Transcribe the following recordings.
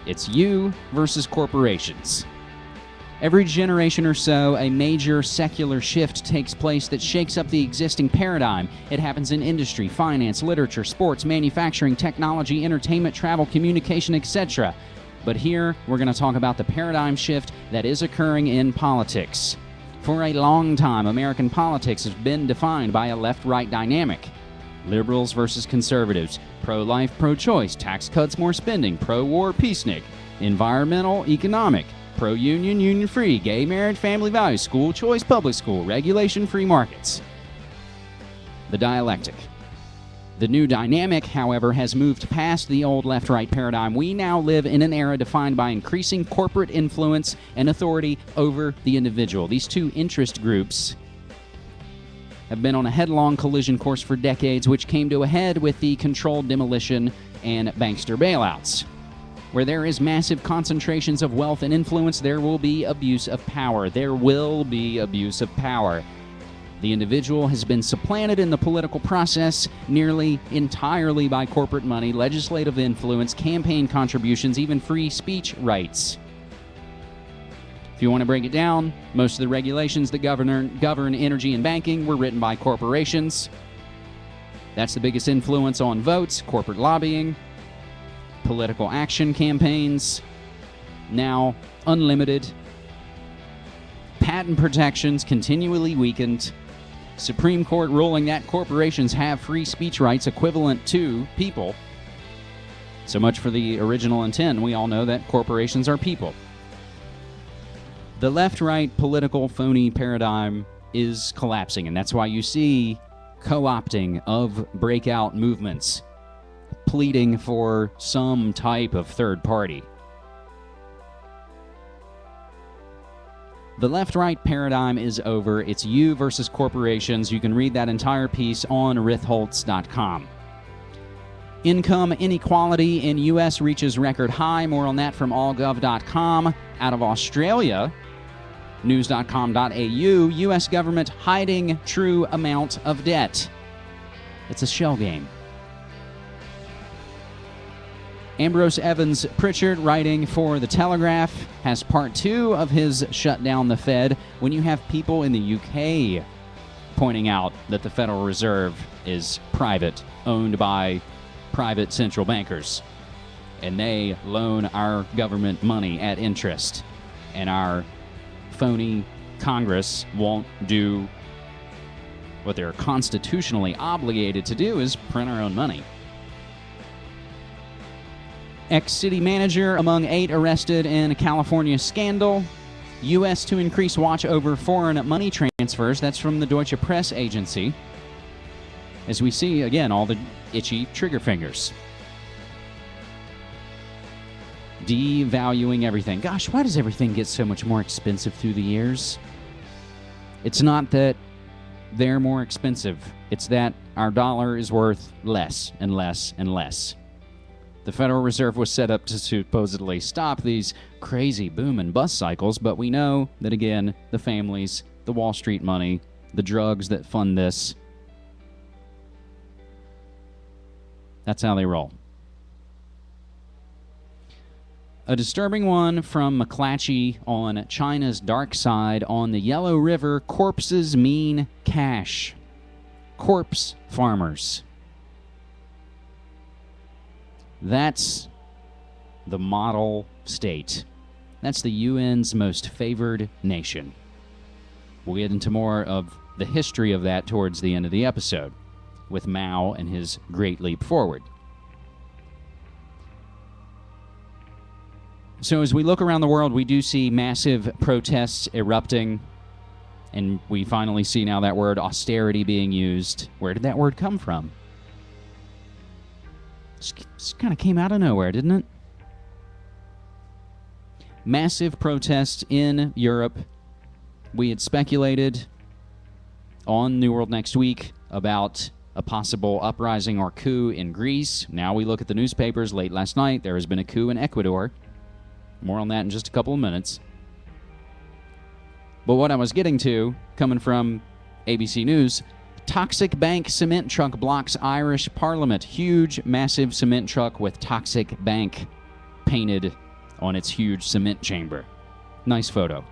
It's you versus corporations. Every generation or so, a major secular shift takes place that shakes up the existing paradigm. It happens in industry, finance, literature, sports, manufacturing, technology, entertainment, travel, communication, etc. But here, we're going to talk about the paradigm shift that is occurring in politics. For a long time, American politics has been defined by a left-right dynamic. Liberals versus conservatives, pro-life, pro-choice, tax cuts, more spending, pro-war, peacenik, environmental, economic, pro-union, union-free, gay marriage, family values, school choice, public school, regulation, free markets. The dialectic. The new dynamic, however, has moved past the old left-right paradigm. We now live in an era defined by increasing corporate influence and authority over the individual. These two interest groups have been on a headlong collision course for decades, which came to a head with the controlled demolition and bankster bailouts. Where there is massive concentrations of wealth and influence, there will be abuse of power. There will be abuse of power. The individual has been supplanted in the political process nearly entirely by corporate money, legislative influence, campaign contributions, even free speech rights. If you want to break it down, most of the regulations that govern energy and banking were written by corporations. That's the biggest influence on votes, corporate lobbying, political action campaigns, now unlimited, patent protections continually weakened, Supreme Court ruling that corporations have free speech rights equivalent to people. So much for the original intent. We all know that corporations are people. The left-right political phony paradigm is collapsing, and that's why you see co-opting of breakout movements, pleading for some type of third party. The left-right paradigm is over. It's you versus corporations. You can read that entire piece on ritholtz.com. Income inequality in U.S. reaches record high. More on that from allgov.com. Out of Australia, news.com.au, U.S. government hiding true amount of debt. It's a shell game. Ambrose Evans Pritchard, writing for The Telegraph, has part 2 of his Shut Down the Fed when you have people in the UK pointing out that the Federal Reserve is private, owned by private central bankers, and they loan our government money at interest, and our phony Congress won't do what they're constitutionally obligated to do, is print our own money. Ex-city manager among 8 arrested in a California scandal. U.S. to increase watch over foreign money transfers. That's from the Deutsche Press agency. As we see, again, all the itchy trigger fingers. Devaluing everything. Gosh, why does everything get so much more expensive through the years? It's not that they're more expensive. It's that our dollar is worth less and less and less. The Federal Reserve was set up to supposedly stop these crazy boom and bust cycles, but we know that, again, the families, the Wall Street money, the drugs that fund this, that's how they roll. A disturbing one from McClatchy on China's dark side. On the Yellow River, corpses mean cash. Corpse farmers. That's the model state. That's the UN's most favored nation. We'll get into more of the history of that towards the end of the episode, with Mao and his great leap forward. So as we look around the world, we do see massive protests erupting, and we finally see now that word austerity being used. Where did that word come from? Just kind of came out of nowhere, didn't it? Massive protests in Europe. We had speculated on New World Next Week about a possible uprising or coup in Greece. Now we look at the newspapers late last night. There has been a coup in Ecuador. More on that in just a couple of minutes. But what I was getting to, coming from ABC News, toxic bank cement truck blocks Irish Parliament. Huge, massive cement truck with toxic bank painted on its huge cement chamber. Nice photo.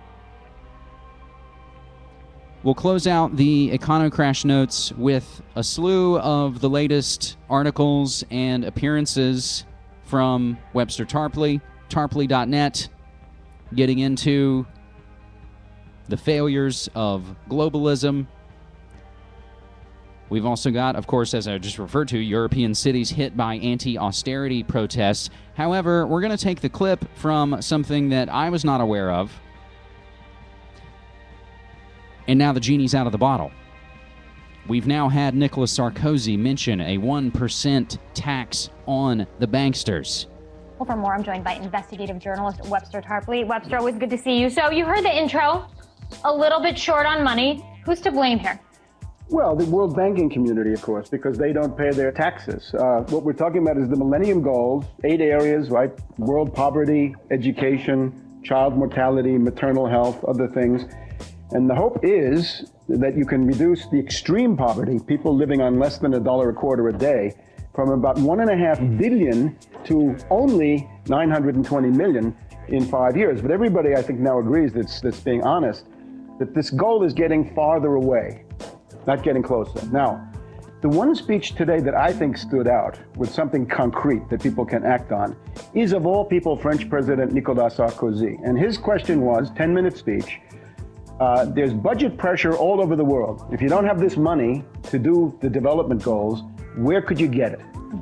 We'll close out the econocrash notes with a slew of the latest articles and appearances from Webster Tarpley, tarpley.net, getting into the failures of globalism. We've also got, of course, as I just referred to, European cities hit by anti-austerity protests. However, we're going to take the clip from something that I was not aware of. And now the genie's out of the bottle. We've now had Nicolas Sarkozy mention a 1% tax on the banksters. Well, for more, I'm joined by investigative journalist Webster Tarpley. Webster, always good to see you. So you heard the intro, a little bit short on money. Who's to blame here? Well, the world banking community, of course, because they don't pay their taxes. What we're talking about is the Millennium Goals, 8 areas, right? World poverty, education, child mortality, maternal health, other things. And the hope is that you can reduce the extreme poverty, people living on less than $1.25 a day, from about 1.5 billion to only 920 million in 5 years. But everybody, I think, now agrees that's being honest, that this goal is getting farther away, not getting closer. Now, the one speech today that I think stood out with something concrete that people can act on is, of all people, French President Nicolas Sarkozy. And his question was, 10-minute speech, there's budget pressure all over the world. If you don't have this money to do the development goals, where could you get it?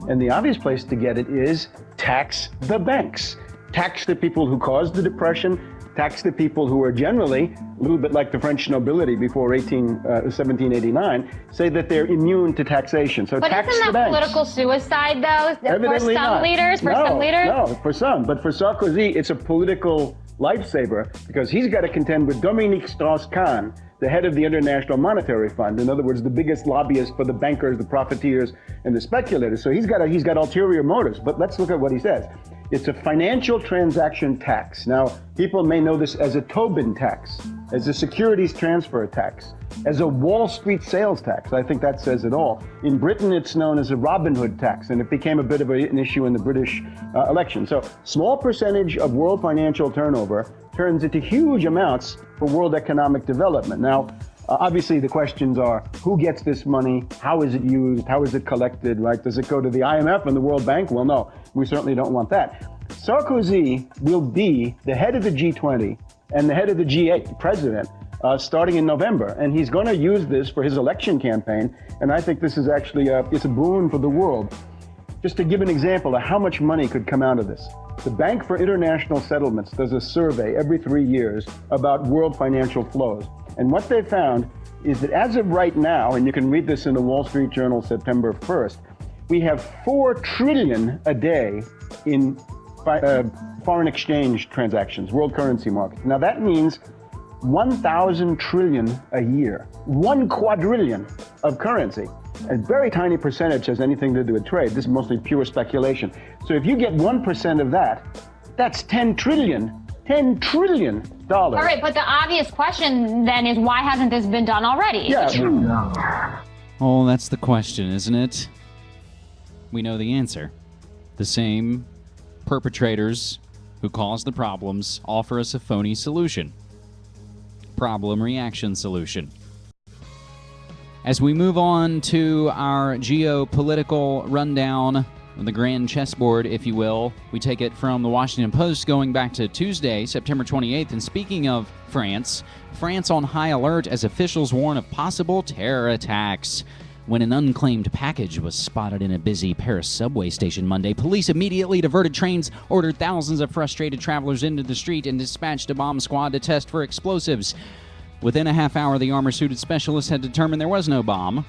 And the obvious place to get it is tax the banks. Tax the people who caused the depression, tax the people who are generally, a little bit like the French nobility before 1789, say that they're immune to taxation. So but tax isn't the that banks. political suicide, though? Evidently for some not. leaders? For some leaders? No, for some. But for Sarkozy, it's a political lifesaver because he's got to contend with Dominique Strauss-Kahn, the head of the International Monetary Fund. In other words, the biggest lobbyist for the bankers, the profiteers, and the speculators. So he's got ulterior motives. But let's look at what he says. It's a financial transaction tax. Now, people may know this as a Tobin tax, as a securities transfer tax, as a Wall Street sales tax. I think that says it all. In Britain, it's known as a Robin Hood tax, and it became a bit of an issue in the British election. So small percentage of world financial turnover turns into huge amounts for world economic development. Now, obviously, the questions are, who gets this money? How is it used? How is it collected, right? Does it go to the IMF and the World Bank? Well, no, we certainly don't want that. Sarkozy will be the head of the G20 and the head of the G8, president, starting in November. And he's going to use this for his election campaign. And I think this is actually it's a boon for the world. Just to give an example of how much money could come out of this. The Bank for International Settlements does a survey every 3 years about world financial flows. And what they found is that as of right now, and you can read this in the Wall Street Journal September 1st, we have 4 trillion a day in foreign exchange transactions, world currency markets. Now that means 1,000 trillion a year, 1 quadrillion of currency. A very tiny percentage has anything to do with trade. This is mostly pure speculation. So if you get 1% of that, that's 10 trillion. $10 trillion. All right, but the obvious question then is, why hasn't this been done already? Yeah. Oh, that's the question, isn't it? We know the answer. The same perpetrators who caused the problems offer us a phony solution. Problem reaction solution. As we move on to our geopolitical rundown, the grand chessboard, if you will, we take it from the Washington Post going back to Tuesday, September 28th. And speaking of France on high alert as officials warn of possible terror attacks. When an unclaimed package was spotted in a busy Paris subway station Monday, police immediately diverted trains, ordered thousands of frustrated travelers into the street, and dispatched a bomb squad to test for explosives. Within a half hour, the armor-suited specialists had determined there was no bomb.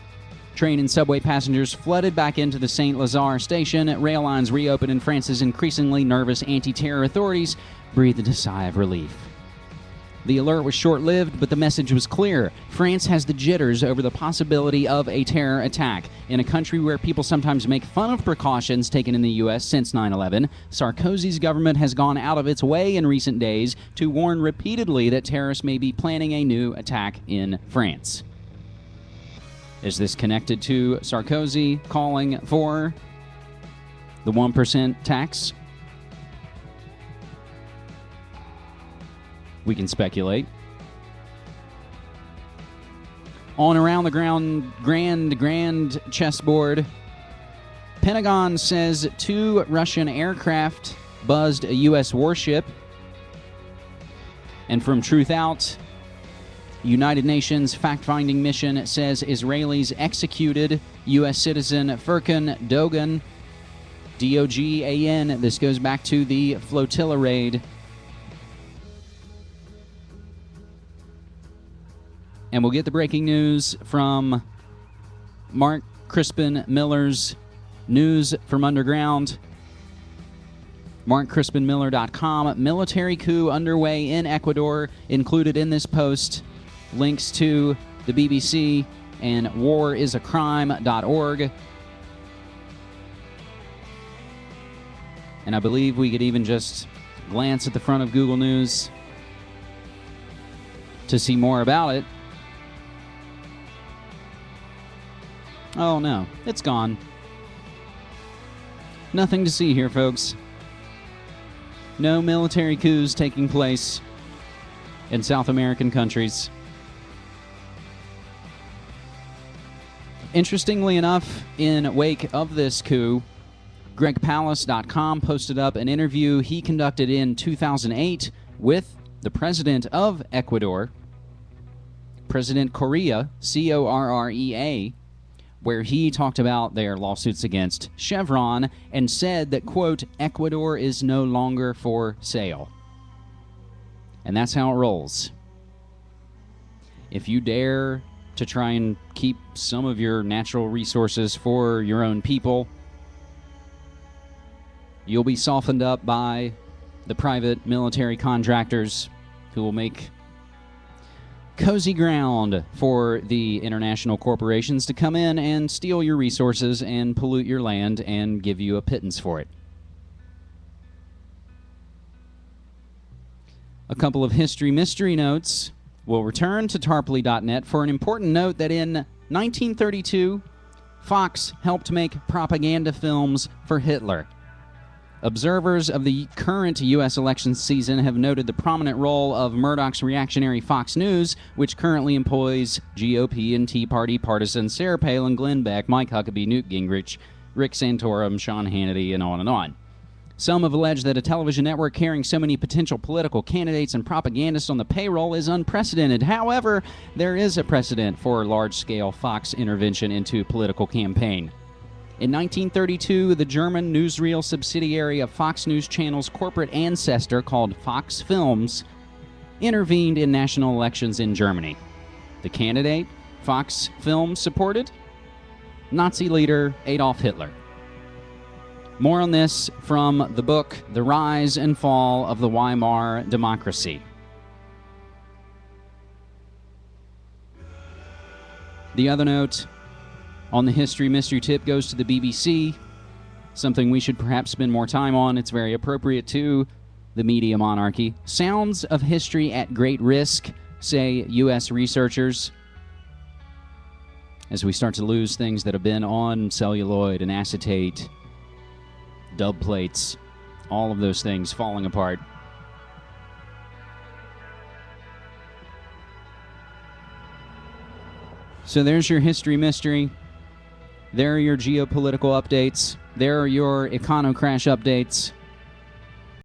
Train and subway passengers flooded back into the Saint-Lazare station. Rail lines reopened, and France's increasingly nervous anti-terror authorities breathed a sigh of relief. The alert was short-lived, but the message was clear. France has the jitters over the possibility of a terror attack. In a country where people sometimes make fun of precautions taken in the U.S. since 9/11, Sarkozy's government has gone out of its way in recent days to warn repeatedly that terrorists may be planning a new attack in France. Is this connected to Sarkozy calling for the 1% tax? We can speculate. On around the grand chessboard, Pentagon says 2 Russian aircraft buzzed a U.S. warship. And from Truth Out, United Nations fact-finding mission says Israelis executed U.S. citizen Furkan Dogan, D-O-G-A-N. This goes back to the flotilla raid. And we'll get the breaking news from Mark Crispin Miller's News from Underground. MarkCrispinMiller.com. Military coup underway in Ecuador. Included in this post links to the BBC and warisacrime.org. And I believe we could even just glance at the front of Google News to see more about it. Oh no, it's gone. Nothing to see here, folks. No military coups taking place in South American countries. Interestingly enough, in wake of this coup, GregPalace.com posted up an interview he conducted in 2008 with the president of Ecuador, President Correa, C-O-R-R-E-A, where he talked about their lawsuits against Chevron and said that, quote, Ecuador is no longer for sale. And that's how it rolls. If you dare to try and keep some of your natural resources for your own people, you'll be softened up by the private military contractors who will make cozy ground for the international corporations to come in and steal your resources and pollute your land and give you a pittance for it. A couple of history mystery notes. We'll return to tarpley.net for an important note that in 1932, Fox helped make propaganda films for Hitler. Observers of the current U.S. election season have noted the prominent role of Murdoch's reactionary Fox News, which currently employs GOP and Tea Party partisans Sarah Palin, Glenn Beck, Mike Huckabee, Newt Gingrich, Rick Santorum, Sean Hannity, and on and on. Some have alleged that a television network carrying so many potential political candidates and propagandists on the payroll is unprecedented. However, there is a precedent for large-scale Fox intervention into a political campaign. In 1932, the German newsreel subsidiary of Fox News Channel's corporate ancestor, called Fox Films, intervened in national elections in Germany. The candidate Fox Films supported? Nazi leader Adolf Hitler. More on this from the book The Rise and Fall of the Weimar Democracy. The other note on the history mystery tip goes to the BBC, something we should perhaps spend more time on. It's very appropriate to the media monarchy. Sounds of history at great risk, say U.S. researchers, as we start to lose things that have been on celluloid and acetate, dub plates, all of those things falling apart. So there's your history mystery. There are your geopolitical updates. There are your econocrash updates.